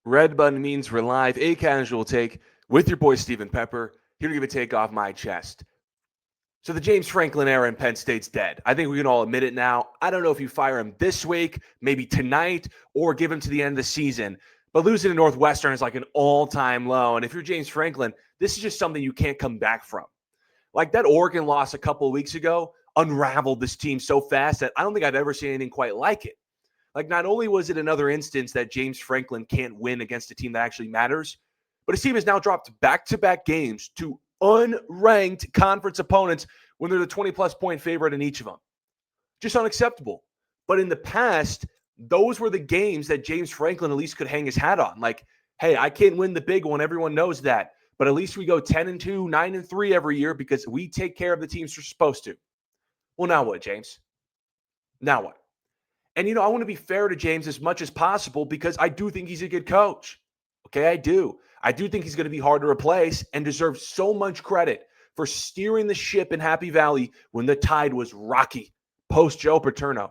Red button means we're live, a casual take with your boy Stephen Pepper, here to give a take off my chest. So the James Franklin era in Penn State's dead. I think we can all admit it now. I don't know if you fire him this week, maybe tonight, or give him to the end of the season. But losing to Northwestern is like an all-time low. And if you're James Franklin, this is just something you can't come back from. Like that Oregon loss a couple of weeks ago unraveled this team so fast that I don't think I've ever seen anything quite like it. Like, not only was it another instance that James Franklin can't win against a team that actually matters, but his team has now dropped back-to-back games to unranked conference opponents when they're the 20-plus point favorite in each of them. Just unacceptable. But in the past, those were the games that James Franklin at least could hang his hat on. Like, hey, I can't win the big one. Everyone knows that. But at least we go 10-2, 9-3 every year because we take care of the teams we're supposed to. Well, now what, James? Now what? And, I want to be fair to James as much as possible because I do think he's a good coach. Okay, I do. I do think he's going to be hard to replace and deserves so much credit for steering the ship in Happy Valley when the tide was rocky post Joe Paterno.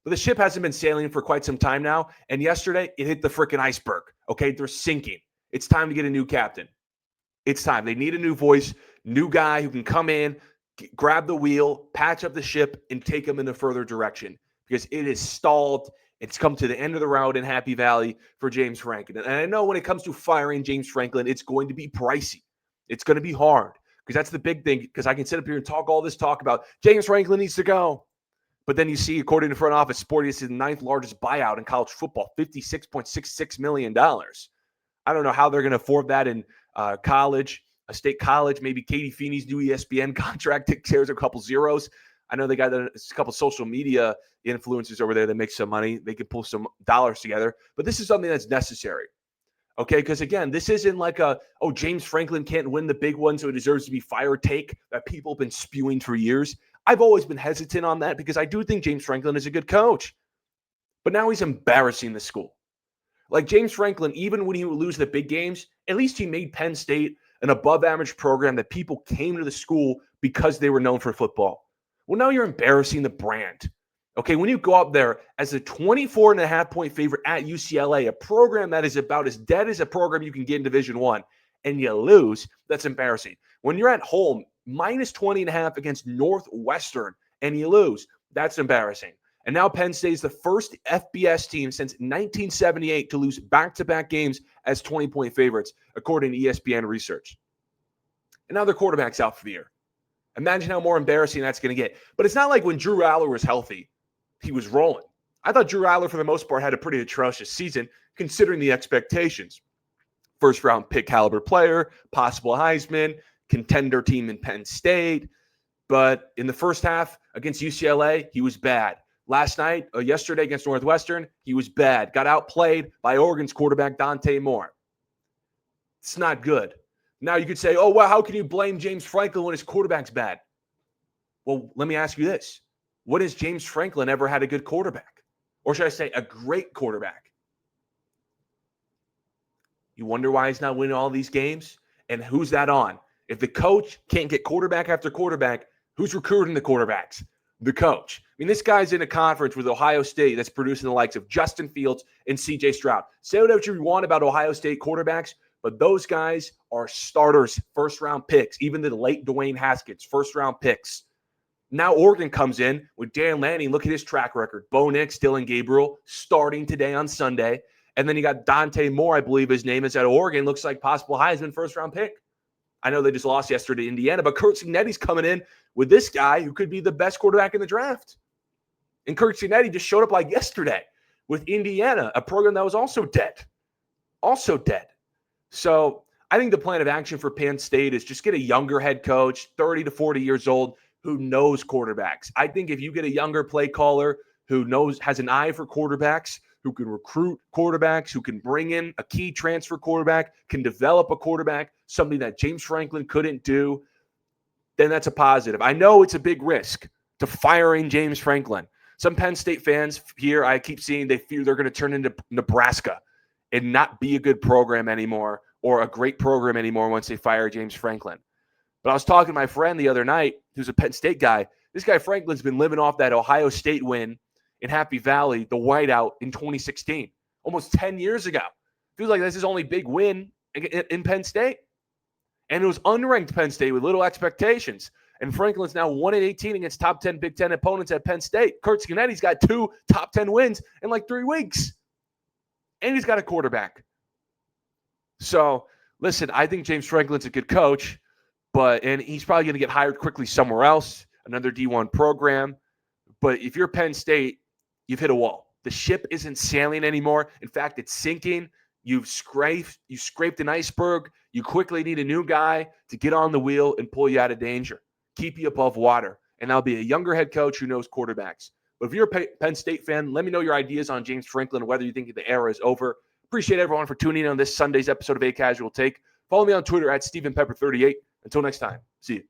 But the ship hasn't been sailing for quite some time now. And yesterday, it hit the freaking iceberg. Okay, they're sinking. It's time to get a new captain. It's time. They need a new voice, new guy who can come in, grab the wheel, patch up the ship, and take them in a further direction. Because it is stalled. It's come to the end of the road in Happy Valley for James Franklin. And I know when it comes to firing James Franklin, it's going to be pricey. It's going to be hard because that's the big thing. Because I can sit up here and talk all this talk about James Franklin needs to go. But then you see, according to front office, Sporty is the 9th largest buyout in college football, $56.66 million. I don't know how they're going to afford that in college, a state college. Maybe Katie Feeney's new ESPN contract takes a couple zeros. I know they got a couple social media influencers over there that make some money. They can pull some dollars together. But this is something that's necessary. Okay? Because, again, this isn't like James Franklin can't win the big one, so he deserves to be fired take that people have been spewing for years. I've always been hesitant on that because I do think James Franklin is a good coach. But now he's embarrassing the school. Like James Franklin, even when he would lose the big games, at least he made Penn State an above-average program that people came to the school because they were known for football. Well, now you're embarrassing the brand. Okay, when you go up there as a 24.5-point favorite at UCLA, a program that is about as dead as a program you can get in Division I, and you lose, that's embarrassing. When you're at home, minus 20.5 against Northwestern, and you lose, that's embarrassing. And now Penn State is the first FBS team since 1978 to lose back-to-back games as 20-point favorites, according to ESPN research. And now their quarterback's out for the year. Imagine how more embarrassing that's going to get. But it's not like when Drew Aller was healthy, he was rolling. I thought Drew Aller, for the most part, had a pretty atrocious season, considering the expectations. First-round pick caliber player, possible Heisman, contender team in Penn State. But in the first half against UCLA, he was bad. Yesterday against Northwestern, he was bad. Got outplayed by Oregon's quarterback, Dante Moore. It's not good. Now you could say, oh, well, how can you blame James Franklin when his quarterback's bad? Well, let me ask you this. When has James Franklin ever had a good quarterback? Or should I say a great quarterback? You wonder why he's not winning all these games? And who's that on? If the coach can't get quarterback after quarterback, who's recruiting the quarterbacks? The coach. I mean, this guy's in a conference with Ohio State that's producing the likes of Justin Fields and C.J. Stroud. Say whatever you want about Ohio State quarterbacks, but those guys are starters, first-round picks. Even the late Dwayne Haskins, first-round picks. Now Oregon comes in with Dan Lanning. Look at his track record. Bo Nix, Dylan Gabriel, starting today on Sunday. And then you got Dante Moore, I believe his name is, at Oregon. Looks like possible Heisman first-round pick. I know they just lost yesterday to Indiana, but Curt Cignetti's coming in with this guy who could be the best quarterback in the draft. And Curt Cignetti just showed up like yesterday with Indiana, a program that was also dead. Also dead. So I think the plan of action for Penn State is just get a younger head coach, 30 to 40 years old, who knows quarterbacks. I think if you get a younger play caller who has an eye for quarterbacks, who can recruit quarterbacks, who can bring in a key transfer quarterback, can develop a quarterback, something that James Franklin couldn't do, then that's a positive. I know it's a big risk to firing James Franklin. Some Penn State fans here, I keep seeing they fear they're going to turn into Nebraska and not be a good program anymore or a great program anymore once they fire James Franklin. But I was talking to my friend the other night, who's a Penn State guy. This guy Franklin's been living off that Ohio State win in Happy Valley, the whiteout in 2016, almost 10 years ago. Feels like this is his only big win in Penn State. And it was unranked Penn State with little expectations. And Franklin's now 1-18 against top 10 Big Ten opponents at Penn State. Kurt Scannetti's got 2 top 10 wins in like 3 weeks. And he's got a quarterback. So, listen, I think James Franklin's a good coach, and he's probably going to get hired quickly somewhere else, another D1 program. But if you're Penn State, you've hit a wall. The ship isn't sailing anymore. In fact, it's sinking. You scraped an iceberg. You quickly need a new guy to get on the wheel and pull you out of danger, keep you above water. And that'll be a younger head coach who knows quarterbacks. But if you're a Penn State fan, let me know your ideas on James Franklin, whether you think the era is over. Appreciate everyone for tuning in on this Sunday's episode of A Casual Take. Follow me on Twitter at StephenPepper38. Until next time, see you.